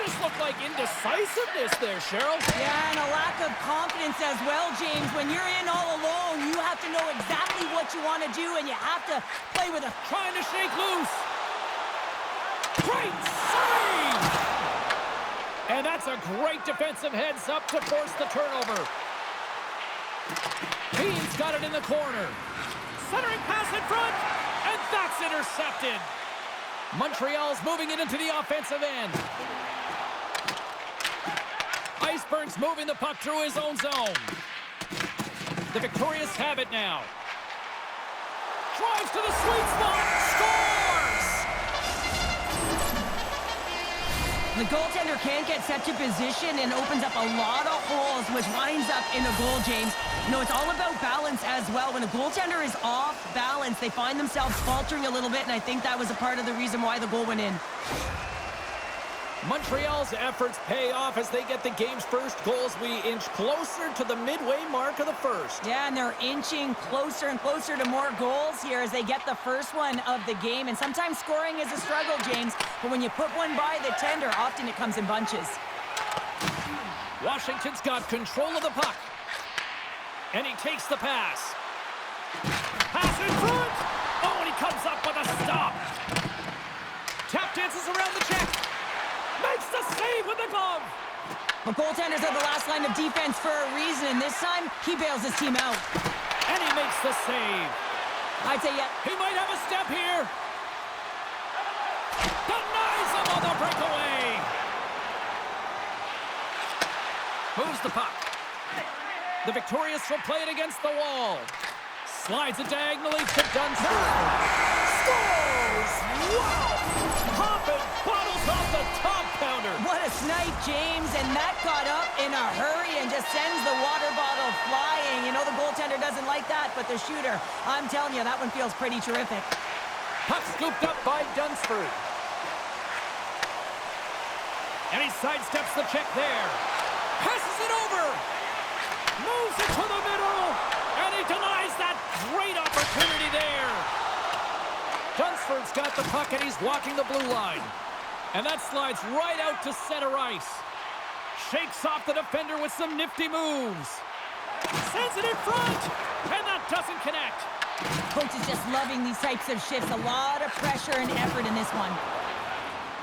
just looked like indecisiveness there, Cheryl. Yeah, and a lack of confidence as well, James. When you're in all alone, you have to know exactly what you want to do, and you have to play with a... Trying to shake loose. Great save! And that's a great defensive heads-up to force the turnover. Bean's got it in the corner. Centering pass in front, and that's intercepted. Montreal's moving it into the offensive end. Iceberg's moving the puck through his own zone. The Victorious have it now. Drives to the sweet spot, scores! The goaltender can't get set to position and opens up a lot of holes, which winds up in a goal, James. You know, it's all about balance as well. When a goaltender is off balance, they find themselves faltering a little bit, and I think that was a part of the reason why the goal went in. Montreal's efforts pay off as they get the game's first goals. We inch closer to the midway mark of the first. Yeah, and they're inching closer and closer to more goals here as they get the first one of the game. And sometimes scoring is a struggle, James, but when you put one by the tender, often it comes in bunches. Washington's got control of the puck. And he takes the pass. Pass in front! Oh, and he comes up with a stop. Tap dances around the check. Makes the save with the glove. But goaltenders are the last line of defense for a reason, and this time, he bails his team out. And he makes the save. I'd say, yeah. He might have a step here. Denies him on the breakaway. Moves the puck. The Victorious will play it against the wall. Slides it diagonally to Dunsford. Scores! Wow! Popping bottles off the top counter. What a snipe, James, and that got up in a hurry and just sends the water bottle flying. You know the goaltender doesn't like that, but the shooter, I'm telling you, that one feels pretty terrific. Puck scooped up by Dunsford. And he sidesteps the check there. Passes it over. Moves it to the middle. And he denies that great opportunity there. Dunsford's got the puck and he's walking the blue line. And that slides right out to center ice. Shakes off the defender with some nifty moves. Sends it in front. And that doesn't connect. Coach is just loving these types of shifts. A lot of pressure and effort in this one.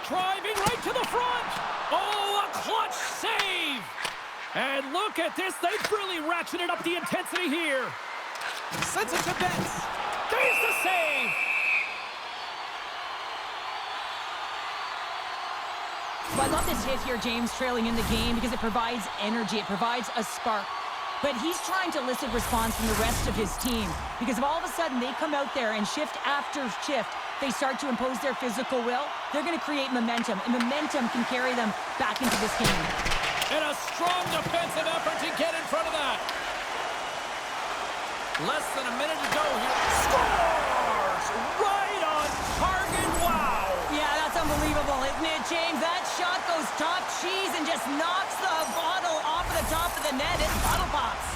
Driving right to the front. Oh, a clutch save. And look at this. They've really ratcheted up the intensity here. Sends it to Betts. There's the save. Well, I love this hit here, James, trailing in the game because it provides energy. It provides a spark. But he's trying to elicit response from the rest of his team because if all of a sudden they come out there and shift after shift, they start to impose their physical will, they're going to create momentum, and momentum can carry them back into this game. And a strong defensive effort to get in front of that. Less than a minute to go here. Scores! Right on target. Wow! Yeah, that's unbelievable, isn't it, James? That shot goes top cheese and just knocks the bottle off the top of the net. It bottle pops.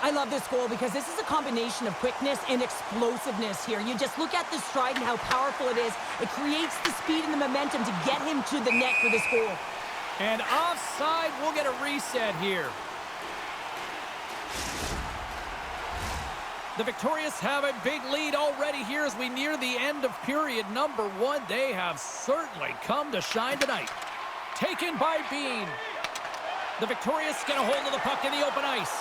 I love this goal because this is a combination of quickness and explosiveness here. You just look at the stride and how powerful it is. It creates the speed and the momentum to get him to the net for this goal. And offside, we'll get a reset here. The Victorious have a big lead already here as we near the end of period number 1. They have certainly come to shine tonight. Taken by Bean. The Victorious get a hold of the puck in the open ice.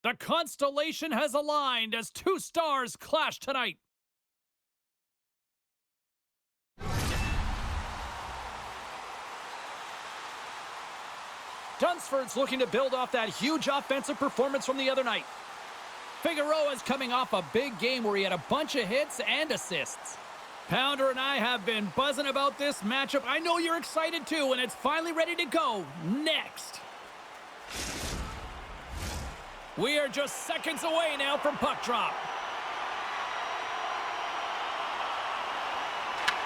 The constellation has aligned as two stars clash tonight. Dunsford's looking to build off that huge offensive performance from the other night. Figueroa's coming off a big game where he had a bunch of hits and assists. Pounder and I have been buzzing about this matchup. I know you're excited too, and it's finally ready to go next. We are just seconds away now from puck drop.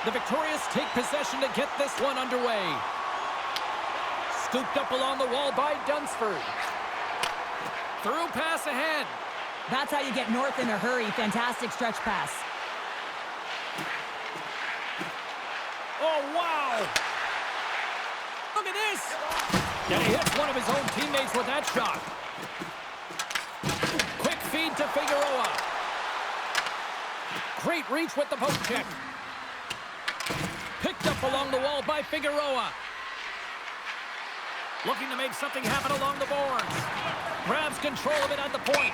The Victorious take possession to get this one underway. Scooped up along the wall by Dunsford. Through pass ahead. That's how you get north in a hurry. Fantastic stretch pass. Oh, wow! Look at this! And he hits one of his own teammates with that shot. Quick feed to Figueroa. Great reach with the poke check. Picked up along the wall by Figueroa. Looking to make something happen along the boards. Grabs control of it at the point.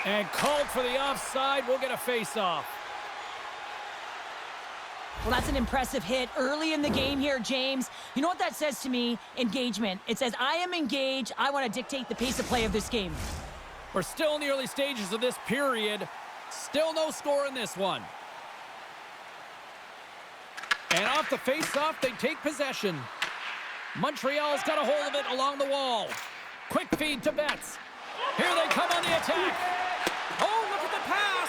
And called for the offside. We'll get a face-off. Well, that's an impressive hit early in the game here, James. You know what that says to me? Engagement. It says, I am engaged. I want to dictate the pace of play of this game. We're still in the early stages of this period. Still no score in this one. And off the face-off, they take possession. Montreal's got a hold of it along the wall. Quick feed to Betts. Here they come on the attack. Oh, look at the pass.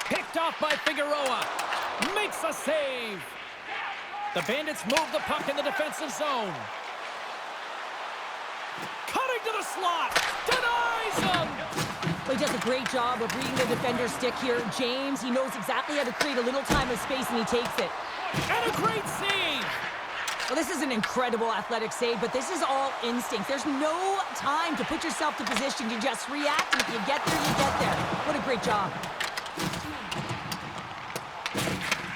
Picked off by Figueroa. Makes a save. The Bandits move the puck in the defensive zone. Cutting to the slot. Denies them. Well, he does a great job of reading the defender's stick here. James, he knows exactly how to create a little time of space, and he takes it. And a great save. Well, this is an incredible athletic save, but this is all instinct. There's no time to put yourself to position. You just react, and if you get there, you get there. What a great job.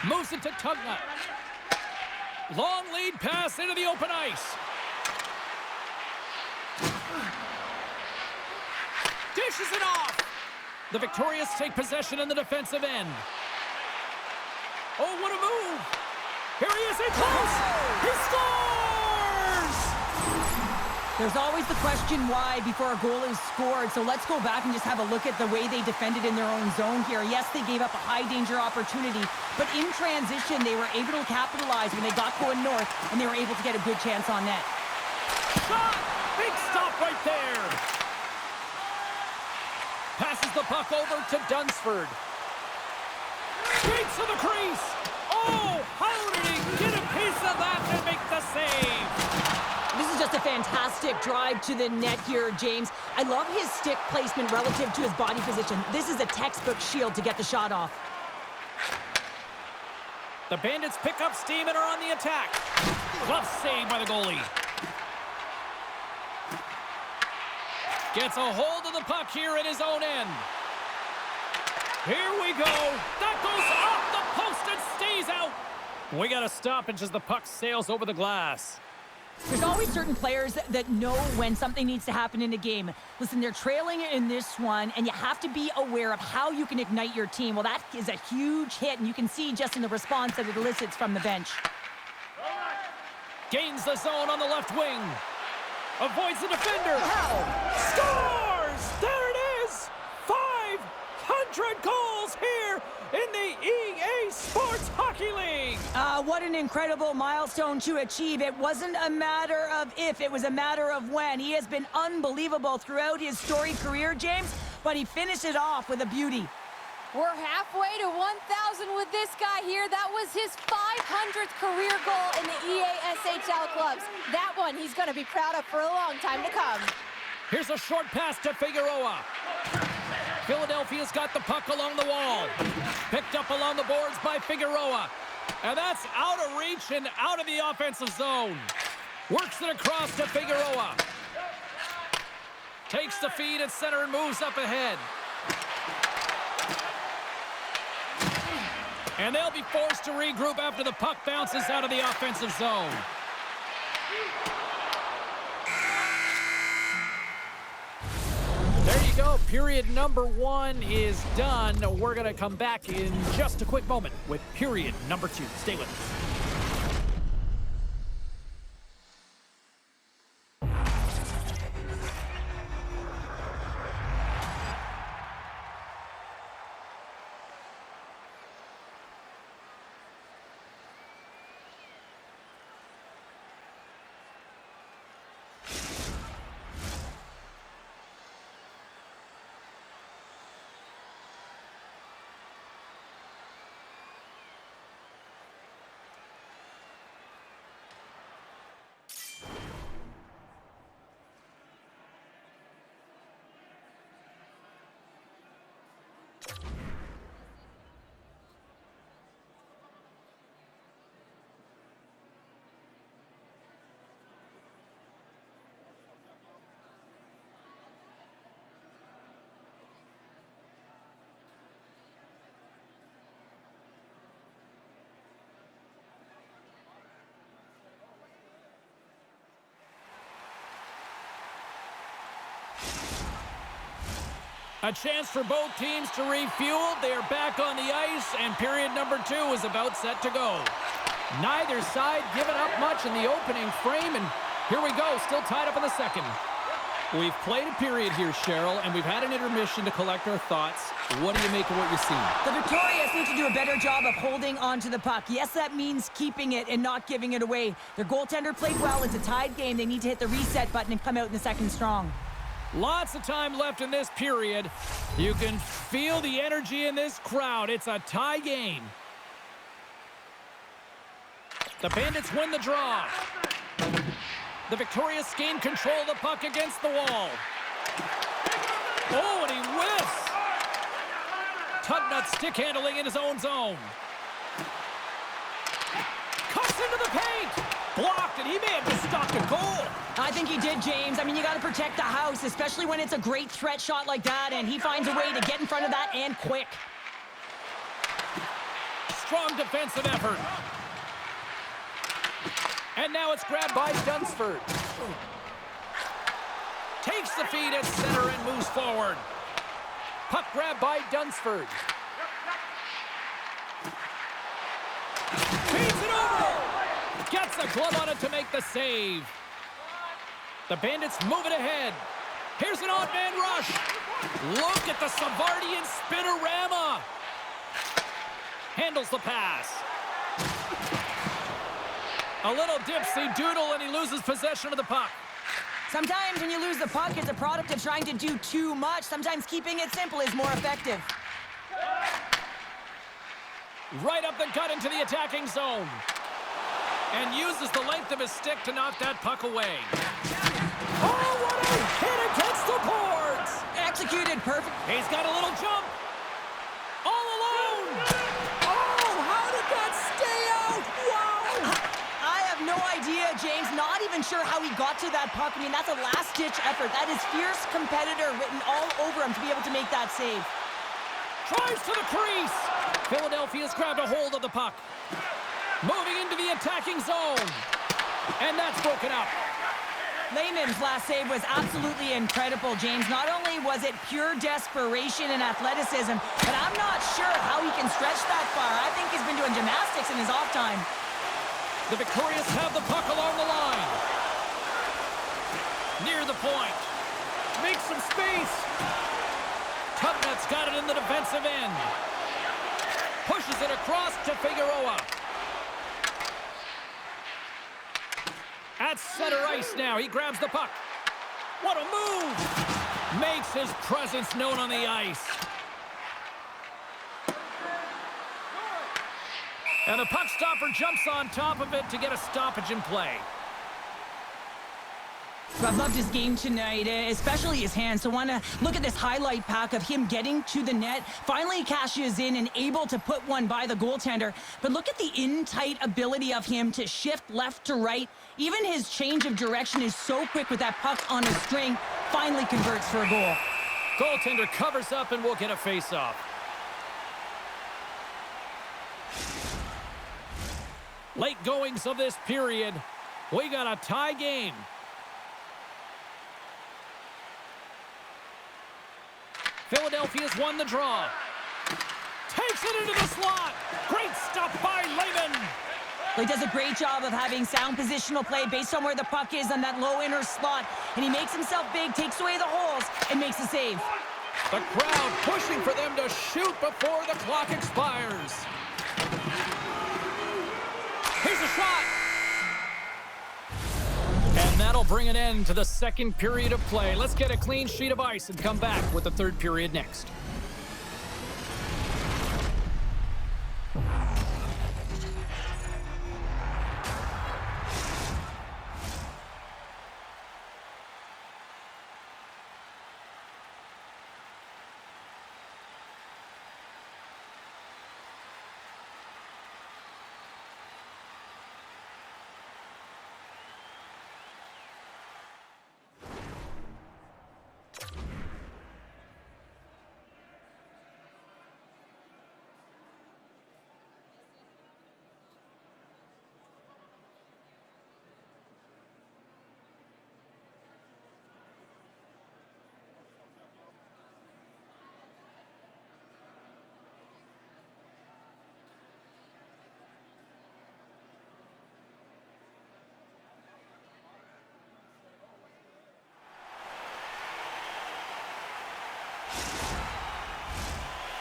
Moves it to Tugnutt. Long lead pass into the open ice. Dishes it off. The Victorious take possession in the defensive end. Oh, what a move. Here he is in close. He scores! There's always the question why before a goal is scored, so let's go back and just have a look at the way they defended in their own zone here. Yes, they gave up a high-danger opportunity, but in transition, they were able to capitalize when they got going north, and they were able to get a good chance on net. Shot! Big stop right there! Passes the puck over to Dunsford. Straight to the crease! Oh, how did he get a piece of that and make the save? This is just a fantastic drive to the net here, James. I love his stick placement relative to his body position. This is a textbook shield to get the shot off. The Bandits pick up steam and are on the attack. Glove save by the goalie. Gets a hold of the puck here at his own end. Here we go. That goes off the post and stays out. We got a stoppage as the puck sails over the glass. There's always certain players that know when something needs to happen in a game. Listen, they're trailing in this one, and you have to be aware of how you can ignite your team. Well, that is a huge hit, and you can see just in the response that it elicits from the bench. Gains the zone on the left wing. Avoids the defender. Scores! There it is! 500 goals here in the EA Sports Hockey League! What an incredible milestone to achieve. It wasn't a matter of if, it was a matter of when. He has been unbelievable throughout his storied career, James, but he finished it off with a beauty. We're halfway to 1,000 with this guy here. That was his 500th career goal in the EASHL clubs. That one he's going to be proud of for a long time to come. Here's a short pass to Figueroa. Philadelphia's got the puck along the wall. Picked up along the boards by Figueroa. And that's out of reach and out of the offensive zone. Works it across to Figueroa. Takes the feed at center and moves up ahead. And they'll be forced to regroup after the puck bounces out of the offensive zone. There you go. period number 1 is done. We're going to come back in just a quick moment with period number 2. Stay with us. A chance for both teams to refuel. They are back on the ice, and period number 2 is about set to go. Neither side giving up much in the opening frame, and here we go, still tied up in the second. We've played a period here, Cheryl, and we've had an intermission to collect our thoughts. What do you make of what you've seen? The Victorious need to do a better job of holding on to the puck. Yes, that means keeping it and not giving it away. Their goaltender played well. It's a tied game. They need to hit the reset button and come out in the second strong. Lots of time left in this period. You can feel the energy in this crowd. It's a tie game. The Bandits win the draw. The Victorious gain control of the puck against the wall. Oh, and he whiffs. Tugnutt stick handling in his own zone. Cuts into the paint. Blocked, and he may have just stopped a goal. I think he did, James. I mean, you got to protect the house, especially when it's a great threat shot like that, and he finds a way to get in front of that and quick. Strong defensive effort. And now it's grabbed by Dunsford. Takes the feed at center and moves forward. Puck grabbed by Dunsford. Feeds it over. Gets a glove on it to make the save. The Bandits move it ahead. Here's an odd man rush. Look at the Savardian spinorama. Handles the pass. A little dipsy doodle, and he loses possession of the puck. Sometimes when you lose the puck, it's a product of trying to do too much. Sometimes keeping it simple is more effective. Right up the gut into the attacking zone. And uses the length of his stick to knock that puck away. Oh, what a hit against the boards! Executed perfect. He's got a little jump. All alone! Oh, how did that stay out? Wow! I have no idea, James. Not even sure how he got to that puck. I mean, that's a last-ditch effort. That is fierce competitor written all over him to be able to make that save. Tries to the crease. Philadelphia's grabbed a hold of the puck. Moving into the attacking zone. And that's broken up. Lehman's last save was absolutely incredible, James. Not only was it pure desperation and athleticism, but I'm not sure how he can stretch that far. I think he's been doing gymnastics in his off time. The Victorious have the puck along the line. Near the point. Makes some space. Tugnutt's got it in the defensive end. Pushes it across to Figueroa. At center ice now, he grabs the puck. What a move! Makes his presence known on the ice. And the puck stopper jumps on top of it to get a stoppage in play. I've loved his game tonight, especially his hands. So want to look at this highlight pack of him getting to the net. Finally cashes in and able to put one by the goaltender. But look at the in-tight ability of him to shift left to right. Even his change of direction is so quick with that puck on a string. Finally converts for a goal. Goaltender covers up and will get a face-off. Late goings of this period. We got a tie game. Philadelphia's won the draw. Takes it into the slot. Great stop by Lehman. He does a great job of having sound positional play based on where the puck is on that low inner slot. And he makes himself big, takes away the holes, and makes a save. The crowd pushing for them to shoot before the clock expires. Here's a shot. And that'll bring an end to the second period of play. Let's get a clean sheet of ice and come back with the third period next.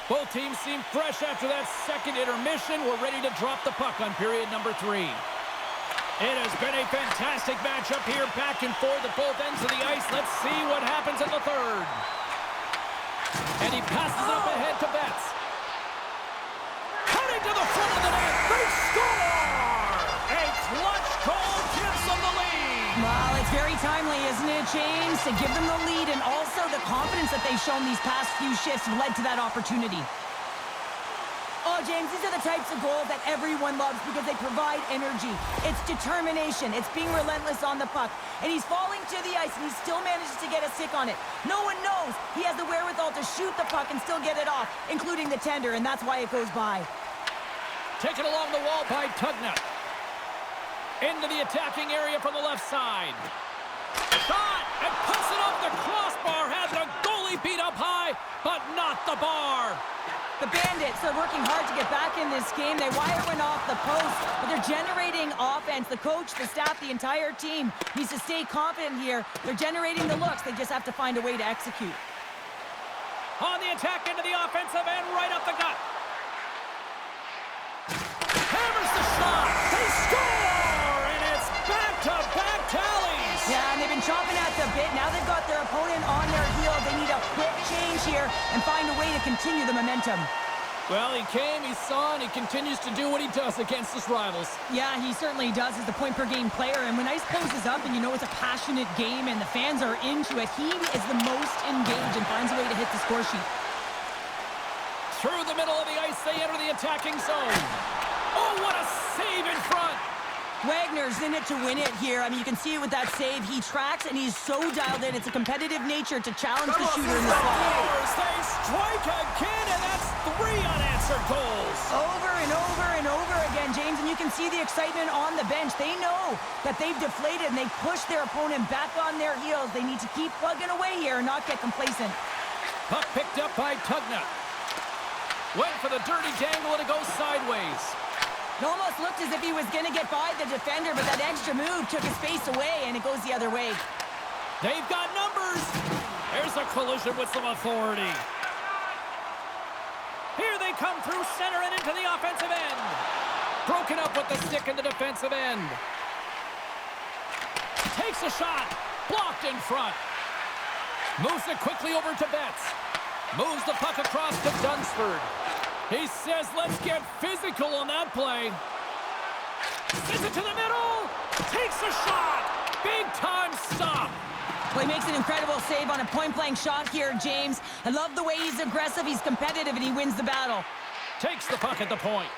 Both teams seem fresh after that second intermission. We're ready to drop the puck on period number 3. It has been a fantastic matchup here, back and forth at both ends of the ice. Let's see what happens in the third. And he passes up ahead to Betts. Cutting to the front of the net. They score! A clutch goal gives them the lead. Well, it's very timely, isn't it, James? To give them the lead, and also the confidence that they've shown these past few shifts led to that opportunity. Oh, James, these are the types of goals that everyone loves because they provide energy. It's determination. It's being relentless on the puck. And he's falling to the ice, and he still manages to get a stick on it. No one knows he has the wherewithal to shoot the puck and still get it off, including the tender, and that's why it goes by. Taken along the wall by Tugnutt. Into the attacking area from the left side. Shot, and puts it off the crossbar. Has the goalie beat up high, but not the bar. The Bandits are working hard to get back in this game. They wire one off the post, but they're generating offense. The coach, the staff, the entire team needs to stay confident here. They're generating the looks. They just have to find a way to execute. On the attack into the offensive end, right up the gut. Hammers the shot. They score, and it's back-to-back tallies. Yeah, and they've been chomping at the bit. Now they've got their opponent on their heels. They need a quick change here and find a way to continue the momentum. Well, he came, he saw, and he continues to do what he does against his rivals. Yeah, he certainly does as the point-per-game player. And when ice closes up and you know it's a passionate game and the fans are into it, he is the most engaged and finds a way to hit the score sheet. Through the middle of the ice, they enter the attacking zone. Oh, what a save in front! Wagner's in it to win it here. I mean, you can see it with that save. He tracks, and he's so dialed in. It's a competitive nature to challenge the shooter in the slot. They strike again, and that's 3 unanswered goals. Over and over and over again, James, and you can see the excitement on the bench. They know that they've deflated, and they've pushed their opponent back on their heels. They need to keep plugging away here and not get complacent. Puck picked up by Tugnutt. Went for the dirty dangle, and it goes sideways. It almost looked as if he was going to get by the defender, but that extra move took his face away, and it goes the other way. They've got numbers. There's a collision with some authority. Here they come through center and into the offensive end. Broken up with the stick in the defensive end. Takes a shot. Blocked in front. Moves it quickly over to Betts. Moves the puck across to Dunsford. He says, let's get physical on that play. Sends it to the middle. Takes a shot. Big time stop. Well, he makes an incredible save on a point-blank shot here, James. I love the way he's aggressive, he's competitive, and he wins the battle. Takes the puck at the point.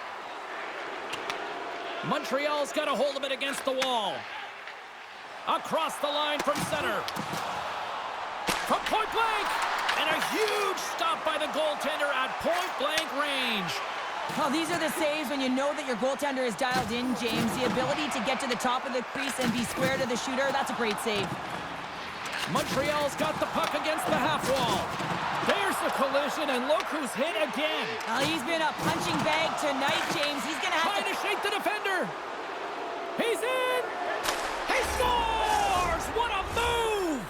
Montreal's got a hold of it against the wall. Across the line from center. From point blank. And a huge stop by the goaltender at point-blank range. Well, these are the saves when you know that your goaltender is dialed in, James. The ability to get to the top of the crease and be square to the shooter, that's a great save. Montreal's got the puck against the half wall. There's the a collision, and look who's hit again. Well, he's been a punching bag tonight, James. He's going to have Trying to shake the defender. He's in. He scores! What a move!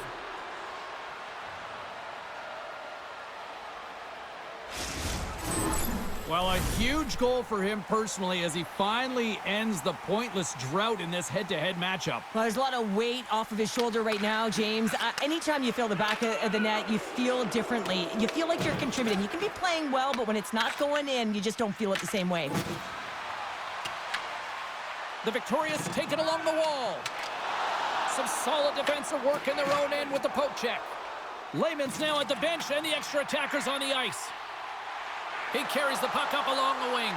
Well, a huge goal for him personally as he finally ends the pointless drought in this head-to-head matchup. Well, there's a lot of weight off of his shoulder right now, James. Anytime you feel the back of the net, you feel differently. You feel like you're contributing. You can be playing well, but when it's not going in, you just don't feel it the same way. The Victorious take it along the wall. Some solid defensive work in their own end with the poke check. Lehman's now at the bench and the extra attackers on the ice. He carries the puck up along the wing.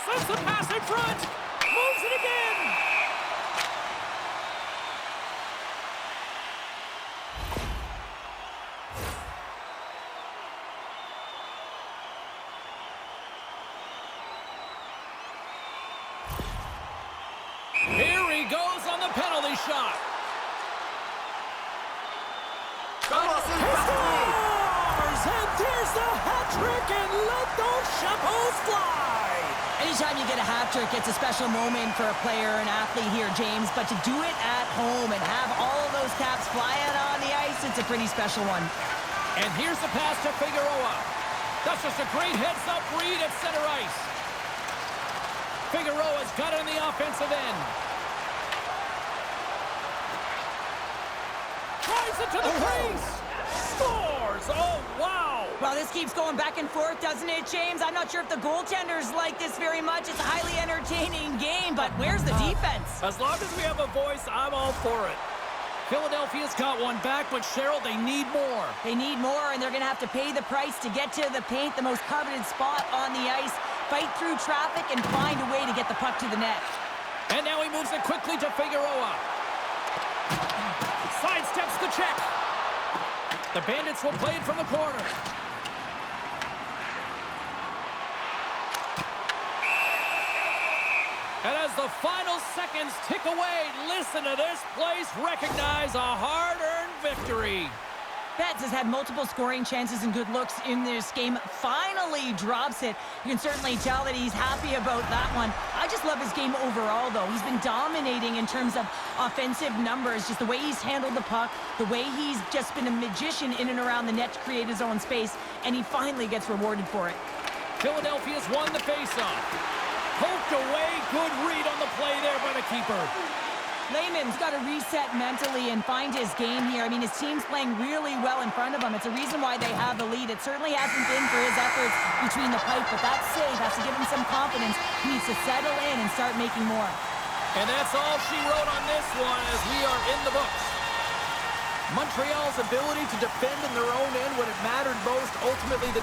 Slips the pass in front. Moves it again. Here he goes on the penalty shot. And there's the hat trick, and let those chapeaus fly! Anytime you get a hat trick, it's a special moment for a player, an athlete here, James. But to do it at home and have all of those caps flying on the ice, it's a pretty special one. And here's the pass to Figueroa. That's just a great heads-up read at center ice. Figueroa's got it on the offensive end. Drives it to the crease. Scores! Oh, wow! Well, this keeps going back and forth, doesn't it, James? I'm not sure if the goaltenders like this very much. It's a highly entertaining game, but where's the defense? As long as we have a voice, I'm all for it. Philadelphia's got one back, but Cheryl, they need more. They need more, and they're going to have to pay the price to get to the paint, the most coveted spot on the ice, fight through traffic, and find a way to get the puck to the net. And now he moves it quickly to Figueroa. Sidesteps the check. The Bandits will play it from the corner. And as the final seconds tick away, listen to this place recognize a hard-earned victory. Betts has had multiple scoring chances and good looks in this game. Finally drops it. You can certainly tell that he's happy about that one. I just love his game overall, though. He's been dominating in terms of offensive numbers, just the way he's handled the puck, the way he's just been a magician in and around the net to create his own space, and he finally gets rewarded for it. Philadelphia's won the faceoff. Poked away, good read on the play there by the keeper. Lehman's got to reset mentally and find his game here. I mean, his team's playing really well in front of him. It's a reason why they have the lead. It certainly hasn't been for his efforts between the pipe, but that save has to give him some confidence. He needs to settle in and start making more. And that's all she wrote on this one as we are in the books. Montreal's ability to defend in their own end when it mattered most, ultimately the